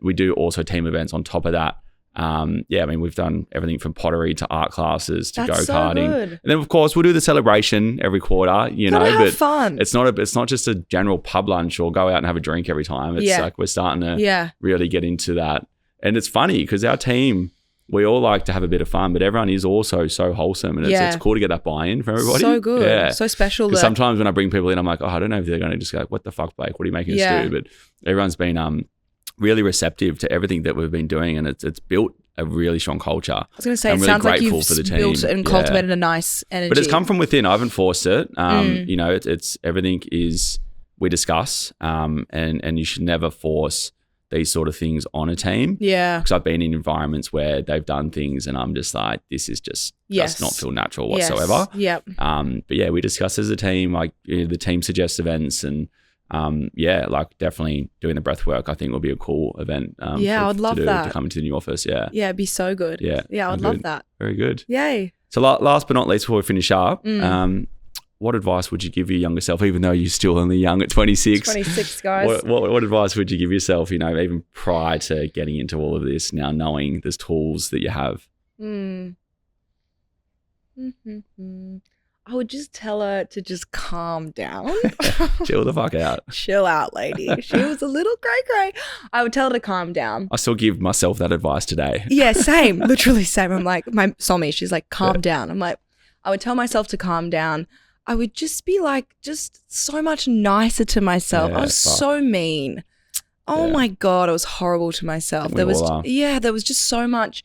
we do also team events on top of that. I mean, we've done everything from pottery to art classes to go-karting. So and then, of course, we'll do the celebration every quarter, but fun. It's not just a general pub lunch or go out and have a drink every time. It's like we're starting to really get into that. And it's funny because our team, we all like to have a bit of fun, but everyone is also so wholesome. And it's cool to get that buy-in from everybody. So good. Yeah. So special. Because sometimes when I bring people in, I'm like, I don't know if they're going to just go, what the fuck, Blake? What are you making us do? But everyone's been really receptive to everything that we've been doing, and it's built a really strong culture. I was going to say, it sounds like you've built and cultivated a nice energy. But it's come from within. I haven't forced it. It's everything is we discuss, and you should never force these sort of things on a team. Yeah. Because I've been in environments where they've done things, and I'm just like, this is just does not feel natural whatsoever. Yep. But we discuss as a team. Like the team suggests events and. Like definitely doing the breath work I think will be a cool event I would love that to come into the new office. It'd be so good. I would love that. Very good. Yay. So last but not least, before we finish up, what advice would you give your younger self, even though you're still only young at 26? 26, guys. What advice would you give yourself, even prior to getting into all of this, now knowing there's tools that you have? I would just tell her to just calm down. Chill the fuck out. Chill out, lady. She was a little cray-cray. I would tell her to calm down. I still give myself that advice today. Yeah, same. Literally same. I'm like, my Somi, she's like, calm down. I'm like, I would tell myself to calm down. I would just be like, just so much nicer to myself. I was so mean. Oh my God, I was horrible to myself. There was just so much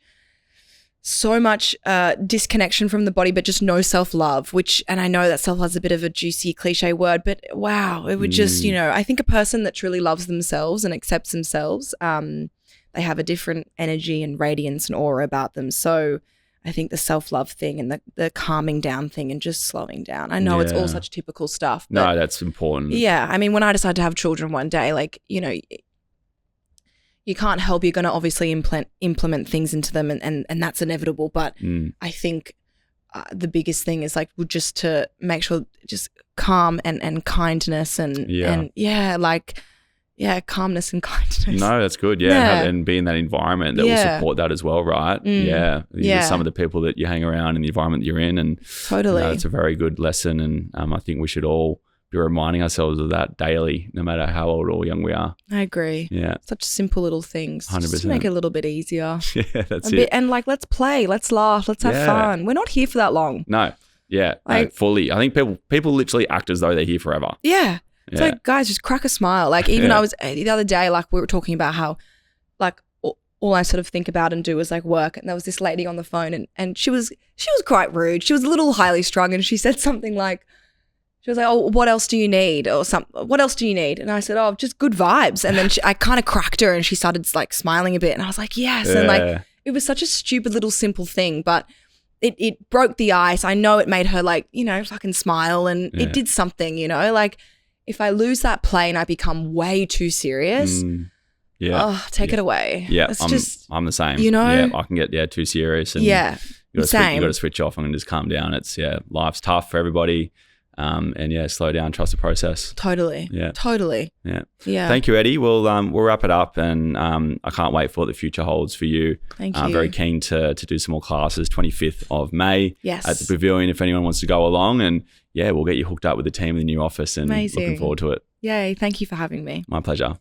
disconnection from the body, but just no self-love, and I know that self-love is a bit of a juicy cliche word, but wow, it would just, I think a person that truly loves themselves and accepts themselves, they have a different energy and radiance and aura about them. So I think the self-love thing and the calming down thing and just slowing down. I know it's all such typical stuff. But no, that's important. Yeah. I mean, when I decided to have children one day, like, you can't help. You're going to obviously implement things into them, and that's inevitable. But I think the biggest thing is like just to make sure just calm and kindness and calmness and kindness. No, that's good. And be in that environment that will support that as well, right? Some of the people that you hang around in the environment that you're in, and totally, it's a very good lesson. And I think we should all be reminding ourselves of that daily, no matter how old or young we are. I agree. Yeah. Such simple little things. 100%. Just to make it a little bit easier. Yeah, that's it. And like, let's play, let's laugh, let's have fun. We're not here for that long. No. Yeah. Fully. I think people literally act as though they're here forever. Yeah. It's like, guys, just crack a smile. Like even I was the other day, like we were talking about how like all I sort of think about and do is like work. And there was this lady on the phone and she was quite rude. She was a little highly strung and she said something like, she was like, oh, what else do you need? What else do you need? And I said, oh, just good vibes. And then I kind of cracked her and she started like smiling a bit. And I was like, yes. And like, it was such a stupid little simple thing, but it broke the ice. I know it made her like, fucking smile, and it did something, like if I lose that play and I become way too serious, take it away. Yeah. I'm the same. I can get too serious and you got to switch off and just calm down. It's life's tough for everybody. Slow down, trust the process. Totally. Yeah. Totally. Yeah. Yeah. Thank you, Eddie. We'll wrap it up, and I can't wait for what the future holds for you. Thank you. I'm very keen to do some more classes, 25th of May at the Pavilion if anyone wants to go along, and we'll get you hooked up with the team in the new office, and amazing. Looking forward to it. Yay. Thank you for having me. My pleasure.